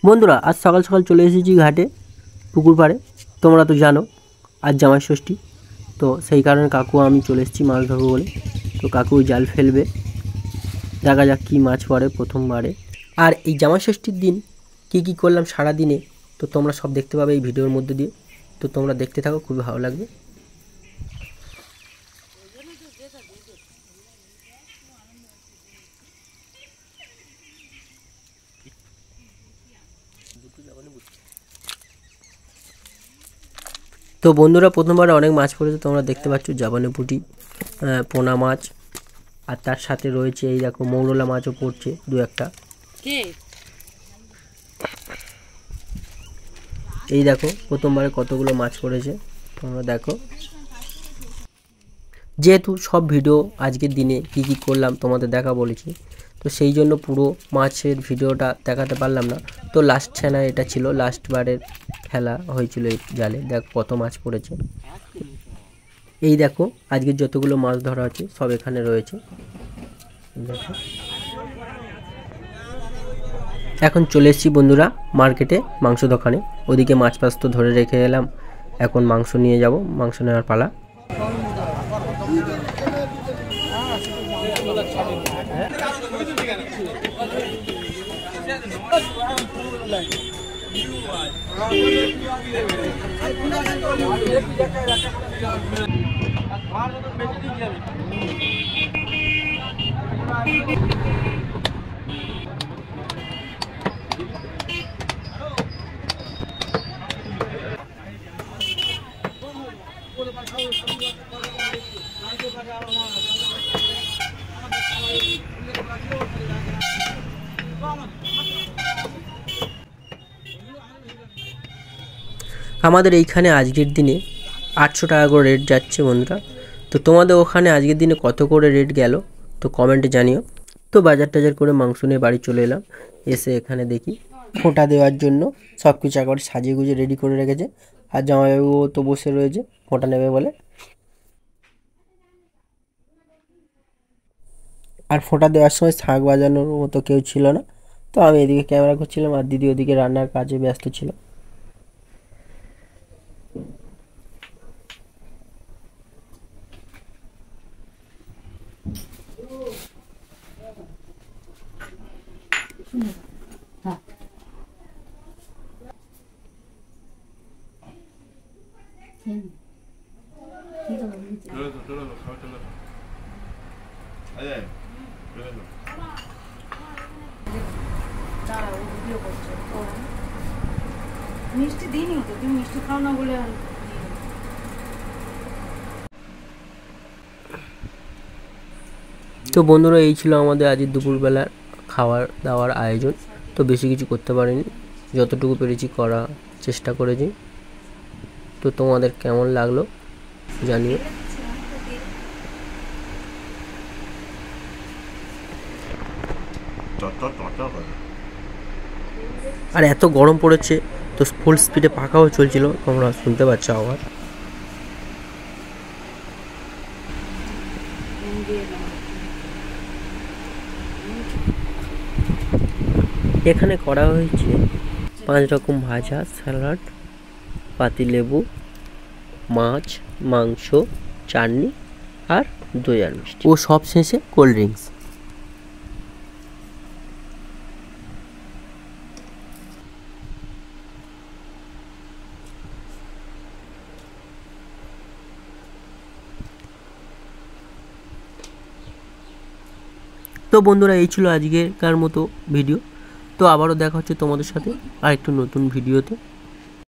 বন্ধুরা আজ সকাল সকাল চলে এসেছি ঘাটে পুকুর পাড়ে। তোমরা তো জানো আজ জামাই ষষ্ঠী, তো সেই কারণে কাকু আমি চলে এসেছি মাছ ধরবো বলে। তো কাকু জাল ফেলবে, দেখা যাক কী মাছ পড়ে প্রথমবারে। আর এই জামাই ষষ্ঠীর দিন কী করলাম সারা দিনে, তো তোমরা সব দেখতে পাবে এই ভিডিওর মধ্যে দিয়ে। তো তোমরা দেখতে থাকো, খুবই ভালো লাগবে। তো বন্ধুরা প্রথমবার অনেক মাছ পড়েছে, তোমরা দেখতে পাচ্ছ জাপানি পুঁটি, পোনা মাছ, আর তার সাথে রয়েছে এই দেখো মৌরলা মাছও পড়ছে দু একটা। এই দেখো প্রথমবারে কতগুলো মাছ পড়েছে তোমরা দেখো। যেহেতু সব ভিডিও আজকের দিনে কী করলাম তোমাদের দেখা বলেছি, তো সেই জন্য পুরো মাছের ভিডিওটা দেখাতে পারলাম না। তো লাস্ট ছানা এটা ছিল, লাস্ট বারের খেলা হয়েছিল এই জালে। দেখো কত মাছ পড়েছে। এই দেখো আজকের যতগুলো মাছ ধরা আছে সব এখানে রয়েছে দেখো। এখন চলে এসেছি বন্ধুরা মার্কেটে মাংস দোকানে, ওদিকে মাছ ফাছ তো ধরে রেখে এলাম, এখন মাংস নিয়ে যাব, মাংস নেওয়ার পালা। আমাদের এইখানে আজকের দিনে 800 টাকা করে রেট যাচ্ছে বন্ধুরা। তো তোমাদের ওখানে আজকের দিনে কত করে রেট গেল তো কমেন্টে জানিও। তো বাজার টাজার করে মাংস নিয়ে বাড়ি চলে এলাম, এসে এখানে দেখি ফোঁটা দেওয়ার জন্য সব কিছু একবার সাজিয়ে গুজিয়ে রেডি করে রেখেছে। আর জামাইবাবুও তো বসে রয়েছে ফোঁটা নেবে বলে। আর ফোঁটা দেওয়ার সময় শাঁখ বাজানোর মতো কেউ ছিল না, তো আমি এদিকে ক্যামেরা করছিলাম আর দিদি ওদিকে রান্নার কাজে ব্যস্ত ছিল। মিষ্টি দিইনি তো, তুমি মিষ্টি খাও না বলে। তো বন্ধুরা এই ছিল আমাদের আজকের দুপুরবেলার খাওয়ার দাওয়ার আয়োজন। তো বেশি কিছু করতে পারিনি, যতটুকু পেরেছি করার চেষ্টা করেছি। তো তোমাদের কেমন লাগলো জানিও। আর এত গরম পড়েছে, তো ফুল স্পিডে পাখাও চলছিল, তোমরা শুনতে পাচ্ছ আবার। এখানে করা হয়েছে 5 রকম ভাজা, স্যালাড, পাতিলেবু, মাছ, মাংস, চাটনি আর দই আর মিষ্টি, ও সব শেষে কোল্ড ড্রিঙ্কস। তো বন্ধুরা এই ছিল আজকের মতো ভিডিও। তো আবারও দেখা হচ্ছে তোমাদের সাথে আর একটু নতুন ভিডিওতে।